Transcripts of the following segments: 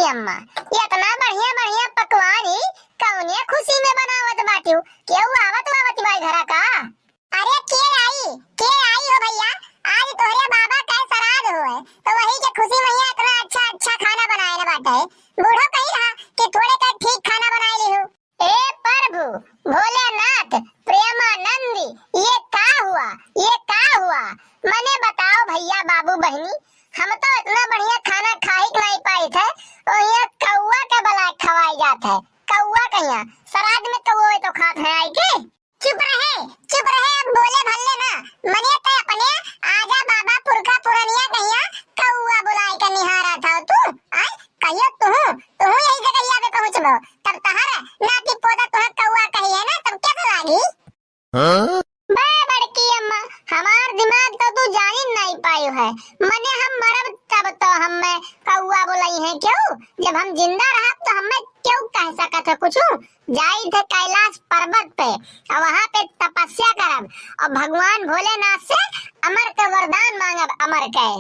अम्मा, इतना बढ़िया बढ़िया पकवान ही कौने खुशी में बनावत बाटी केहू आवत आवत बाई घरा का। अरे के आई हो भैया, आज तोहरे बाबा का श्राद्ध हुए तो वही के खुशी में इतना अच्छा अच्छा खाना बनाए बाटे। बूढ़ो कही रहा कि थोड़े का ठीक खाना बनाए ली हो। ए प्रभु भोलेनाथ प्रेमानंदी, ये का हुआ मने बताओ भैया बाबू बहनी, हम तो इतना बढ़िया खाना खा ही नहीं पाए थे और ये कौवा के बला खवाई जात है। कौवा कहिया श्राद्ध में कौवे तो खात है आई के। चुप रहे अब बोले भल्ले ना, मने ते अपने आजा बाबा पुरखा पुरनिया कहिया कौवा बुलाए के निहारा था तू। आई कहियो तू यही जगह पे पहुंचबो तब तहरा नाती पोता तोह कौवा कही है ना, तब कैसे लागी। हां बे बड़की अम्मा, हमार दिमाग तो तू जान ही नहीं पायो है। मने हम मरब तब तो हमें कौवा बुलाई है क्यों, जब हम जिंदा रहा तो हमें क्यों कह सकत है कुछ। जाई थे कैलाश पर्वत पे और वहां पे तपस्या करब और भगवान भोलेनाथ से अमर के वरदान मांगब अमर के।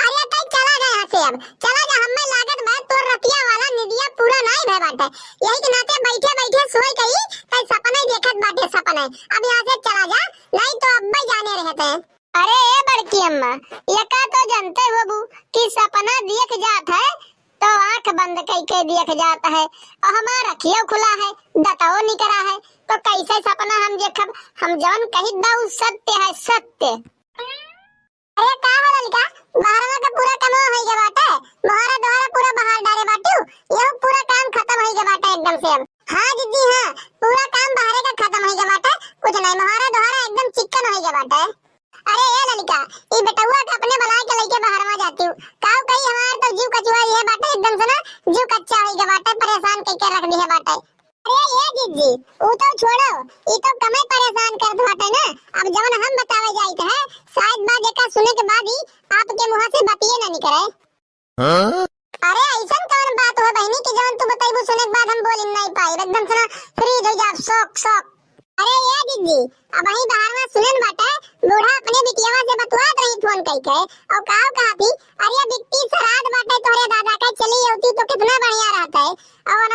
अरे तई चला जा यहां से, अब चला जा, हमें लागत बा तोर रतिया वाला निदिया पूरा नहीं भय बाटे। यही के नाते बैठे सोई कही तई सपना ही देखत बाटे सपना। अब यहां से चला जा नहीं तो अब्बा जाने रहते हैं। अरे ए बड़की अम्मा, ये का तो जानते हो बू कि सपना देख जात है तो आंख बंद करके देख जाता है और हमारा अखियां खुला है दताओ निकरा है तो कैसे सपना हम देखब। हम जवन कही दाऊ सत्य है सत्य। अरे का हो ललका, बाहरवा का पूरा काम हो गया बाटे, मोहरा दोहरा पूरा बाहर डाले बाटू, ये पूरा काम खत्म हो गया बाटे एकदम से। अब हां दीदी हां, पूरा काम बाहर का खत्म हो गया बाटे, कुछ नहीं मोहरा दोहरा एकदम चिकन हो गया बाटे। अरे ये ललका, ई बेटुआ का अपने बनाए के लेके बाहर में जाती हूं, काऊ कहीं हमार तो जीव कचुआ ये बाटे एकदम से ना जीव कच्चा हो गया बाटे, परेशान करके रख दी है बाटे। अरे ये दीदी वो तो छोड़ो, ये तो कमे परेशान करत बाटे ना। अब जवन हम बतावे जाइत है शायद बात एका सुने के बाद ही आपके मुंह से बतिए ना निकले। हां अरे ऐसन कौन बात हो बहनी कि जवन तू बताइबू सुने के बाद हम बोल नहीं पाई एकदम से ना फ्रीज हो जा शौक। अरे ये दीदी अब वही बाहर में सुनन बाटे, बूढ़ा अपने बिटियावा से बतवात रही फोन करके और काऊ कहा थी अरे बिट्टी श्राद्ध बाटे तोरे दादा का चली होती तो कितना बढ़िया रहता है। और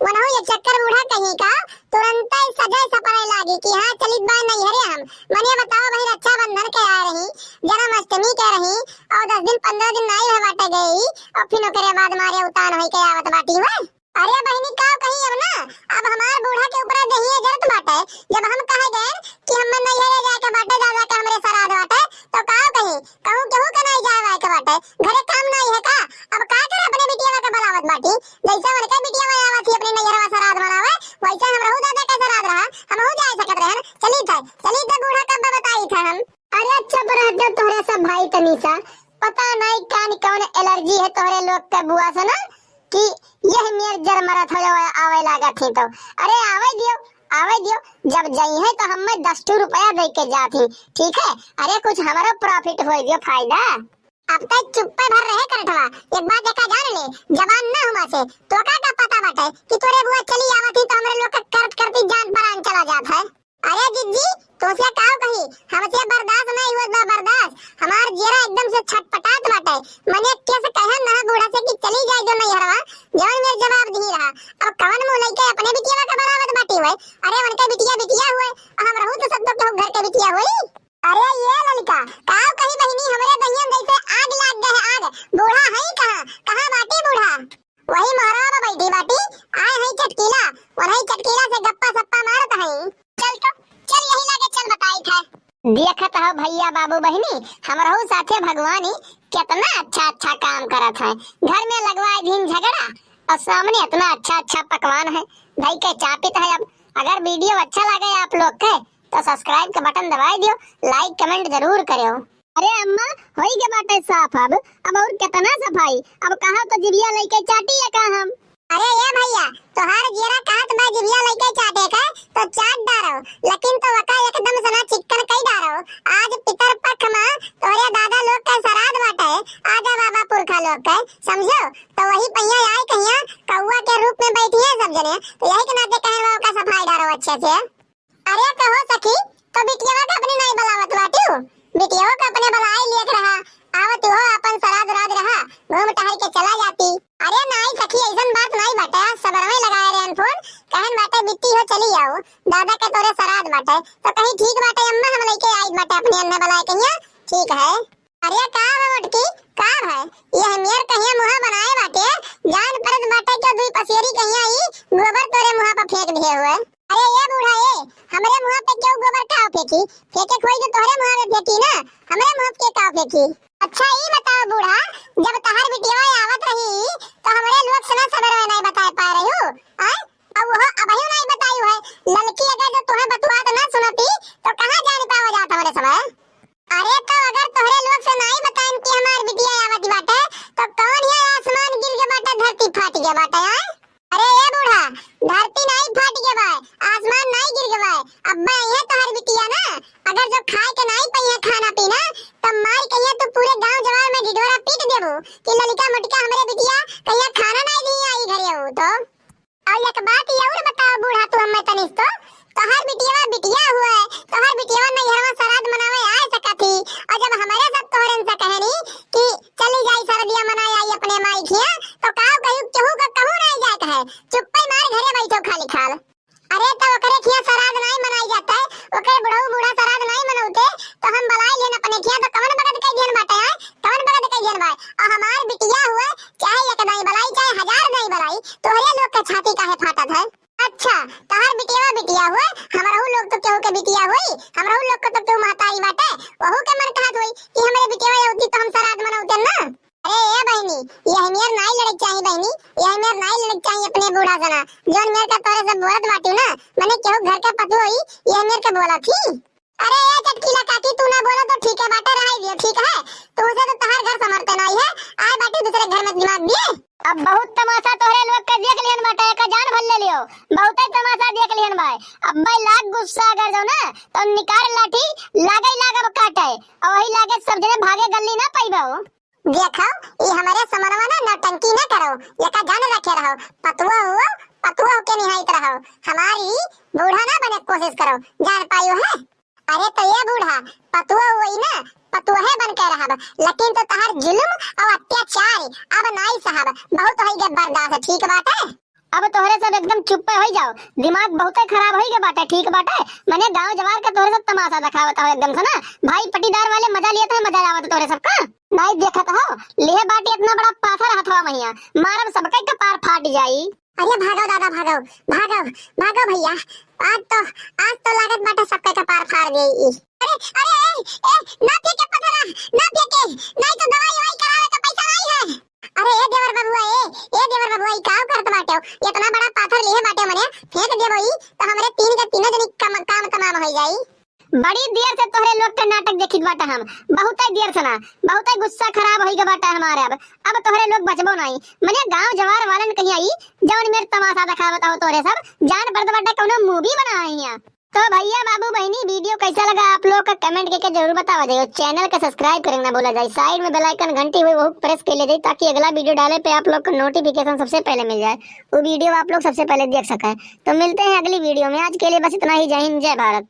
वनहु ये चक्कर बूढ़ा कहीं का तुरंत ही सजाए सपने लागी कि हां चलित बाय नहीं हरे हम। मने बताओ भाई रक्षाबंधन के आ रही, जन्माष्टमी के रही और 10 दिन 15 दिन नहीं रह बाटे गई और फिर ओकरे बाद मारे उतान होई के आवत बाटी हुए। अरे बहनी का कहीं अब ना, अब हमार बूढ़ा के ऊपर दहिए जरूरत बाटे। जब हम कहे गए कि हम नहीं हरे जाए के बाटे दादा के हमरे श्राद्ध बाटे तो काऊ कहीं कहूं केहू के नहीं जाए के बाटे, घरे काम नहीं है का। अब का करे अपने बिटिया का बलावत बाटी, जैसे मन के बिटिया में आवत थी अपने नैहरवा श्राद्ध बनावे वैसे हम रहू दादा का श्राद्ध रहा हम हो जाए सकत रहन। चली थे बूढ़ा कब बताई था हम। अरे चुप रह जा तोरे सब भाई तनीसा, पता नहीं कान कौन एलर्जी है तोरे लोग के बुआ से ना कि यह मेर जर मरत हो आवे लागत है। तो अरे आवे दियो जब जाई है तो हमें 10 रुपया दे के जाती ठीक है। अरे कुछ हमारा प्रॉफिट हो गया फायदा। अब तक चुप्पे भर रहे करठवा, एक बात देखा जान ले जवान ना हुआ से तो का पता बाटे कि तोरे बुआ चली आवत ही तो हमरे लोग का करती जान परान चला जात है। अरे दीदी तो से काऊ कही हमसे बर्दाश्त नहीं हुआ बर्दाश्त, हमार जेरा एकदम से छटपटात बाटे। मने कैसे कहे ना बूढ़ा से कि चली जाए जो नहीं हरवा जवन मेरे जवाब दी रहा। अब कवन मुंह लेके अपने बिटिया का बरावत बाटी हुए। अरे उनके बिटिया हुए हम रहू तो सब तो घर के बिटिया हुई। अरे ये ललका काऊ कही बहनी हमरे बहियन जैसे आग लाग गए आग, बूढ़ा है कहां बाटी बूढ़ा वही महारावा बैठी बाटी आए है चटकीला और है चटकीला से गप्पा सप्पा मारत है। चल यही लागे चल बताई था। देखत हो भैया बाबू बहनी हमरहु साथे भगवान ही कितना अच्छा काम करत है। घर में लगवाए दिन झगड़ा और सामने इतना अच्छा पकवान है भाई के चापित है। अब अगर वीडियो अच्छा लगे आप लोग के तो सब्सक्राइब का बटन दबाई दियो, लाइक कमेंट जरूर करियो। अरे अम्मा होई के बाटे साफ अब और कितना सफाई, अब कहा तो जिबिया लेके चाटी है का हम। अरे ये भैया तोहार जेरा कहत मैं जिबिया लेके चाटे का तो चाट डारो लेकिन तो वका एकदम सना चिकन कई डारो। आज पितर पक्ष में तोरे दादा लोग का श्राद्ध बाटे आजा बाबा पुरखा लोग का समझो तो वही पहिया आए कहिया कौवा के रूप में बैठी है सब जने तो यही के नाते कहवा का सफाई डारो अच्छे से। अरे कहो सखी तो बिटिया का अपने नहीं बलावत बाटियो, बिटिया का अपने बलाई लेख रहा आवत हो अपन श्राद्ध रात रहा घूम टहल के चला जाती। अरे नहीं सखी ऐसन बात नहीं बाटे, सबर में लगाए रहन फोन। कहन बाटे बिट्टी हो चली आओ, दादा के तोरे सराद बाटे तो कहीं ठीक बाटे अम्मा हम लेके आई बाटे अपने अन्ने बुलाए कहिया ठीक है। अरे का है मोटकी का है ये हमेर कहिया मुहा बनाए बाटे जान परत बाटे के दुई पसेरी कहिया ई गोबर तोरे मुहा पर फेंक दिए हुए। अरे ये बूढ़ा ये हमरे मुहा पे क्यों गोबर का फेंकी, फेंके कोई तो तोरे मुहा में फेंकी ना, हमरे मुहा पे का फेंकी। अच्छा ये बताओ बूढ़ा, जब तहार बिटिया आवत रही तो हमरे लोग सुना सबर में नहीं बता पा रही हो हैं, अब वो अबही नहीं बताई है। लड़की अगर जो तुम्हें बतवा तो ना सुनती तो कहां जान पावा जाता हमरे समय। अरे तो अगर तोहरे लोग से नहीं बताएं कि हमार बिटिया आवत बाटे तो कौन है आसमान गिर के बाटे धरती फाट के बाटे हैं। अरे ये बूढ़ा धरती नहीं फाट के बा आसमान नहीं गिर के बा, अब्बा ये तोहर बिटिया ना अगर जो खाए के नहीं पइया खाना पीना तब माई कहिया तो पूरे गांव जवार में ढिढोरा पीट देबो कि ललिका मटका हमरे बिटिया कहिया खाना नहीं दी आई घरे हो तो। और एक बात ये और बताओ बूढ़ा तू हमें तनिस तो तोहर बिटिया हुआ है, तोहर बिटिया नैहरवा श्राद्ध मनावे आ सकती और जब हमारे सब तोहरन से कहनी कि चली जाई सरदिया मनाए आई अपने माई खिया तो काऊ कहू केहू का कहू नहीं जात है, चुप्पे मार घरे बैठो खाली खाल। अरे तो ओकरे खिया श्राद्ध नहीं मनाई जाता है, ओकरे बुढ़ऊ बूढ़ा श्राद्ध नहीं मनौते तो हम बलाई लेन अपने खिया तो कवन बगत के दिन बाटे है, कवन बगत के दिन बाय। और हमार बिटिया हुआ चाहे एक नहीं बलाई चाहे हजार नहीं बलाई तोहरे लोग के छाती काहे फाटत है। अच्छा तहार बिटिया हुआ हमरहु लोग तो केहू के बिटिया हुई, हमरहु लोग को तो केहू महतारी बाटे वहू के मन कहत हुई कि हमरे बिटिया होती तो हम श्राद्ध मनौते ना। अरे ए बहनी ये हमेर नहीं लड़क चाहिए बहनी, ये हमेर नहीं लड़क चाहिए अपने बूढ़ा सना जोन मेर का तोरे से बोलत बाटी ना मैंने केहू घर का पतु हुई ये हमेर के बोला थी। अरे ये चटकीला काकी तू ना बोला तो ठीक है बाटे रहाई दियो ठीक है, तुझे तो तहार घर समर्थ नहीं है आए बाटी दूसरे घर में दिमाग दिए। अब बहुत तमाशा तोहरे लोग के देख लिहन बाटे का जान भल ले लियो, बहुत ही तमाशा देख लिहन भाई। अब भाई लाग गुस्सा अगर जो ना तो निकाल लाठी लागे लागब काटे और वही लागे सब जने भागे गल्ली ना पाइबो। देखो ये हमारे समरवा ना नौटंकी ना करो, ये का जान रखे रहो पतुआ के निहायत रहो, हमारी बूढ़ा ना बने कोशिश करो जान पाइयो है। अरे तो ये बूढ़ा पतुआ हुई ना पतुहे बन के रहब लेकिन तो तहार जुल्म और अत्याचार अब नहीं साहब बहुत होई के बर्दाश्त ठीक बात है। अब तोहरे सब एकदम चुप हो जाओ, दिमाग बहुत खराब होई के बाटे ठीक बाटे, मैंने गांव जवार का तोहरे सब तमाशा दिखावत हो एकदम से ना भाई पटीदार वाले मजा लिए थे मजा आवत तोहरे सब का नहीं देखत हो ले बाटी इतना बड़ा पाथर हथवा मैया मारब सबके कपार फाट जाई। अरे भागो दादा भागो भागो भागो भैया आज तो लागत बाटे सबके कपार फाड़ गई। अरे अरे ना फेंके पत्थर ना फेंके नहीं तो दवाई वही करावे का पैसा नहीं है। अरे ए देवर बबुआ का करत बाटे इतना बड़ा पाथर लिए बाटे मने फेंक देबो ई तो हमरे तीन के तीन जनी काम तमाम हो जाई। बड़ी देर से तोहरे लोग के नाटक देखित बाटे हम बहुत ही देर से ना बहुत ही गुस्सा खराब होई के बाटे हमारे अब तोहरे लोग बचबो नहीं मने गांव जवार वालन कहीं आई जौन मेरे तमाशा दिखावत हो तोहरे सब जान पड़त बाटे कोनो मूवी बनाई है। तो भैया बाबू बहनी वीडियो कैसा लगा आप लोग का कमेंट करके जरूर बतावा जाइए, चैनल का सब्सक्राइब करना बोला जाए, साइड में बेल आइकन घंटी हुई वो प्रेस कर ले जाए ताकि अगला वीडियो डाले पे आप लोग को नोटिफिकेशन सबसे पहले मिल जाए, वो वीडियो आप लोग सबसे पहले देख सकें। तो मिलते हैं अगली वीडियो में, आज के लिए बस इतना ही, जय हिंद जय भारत।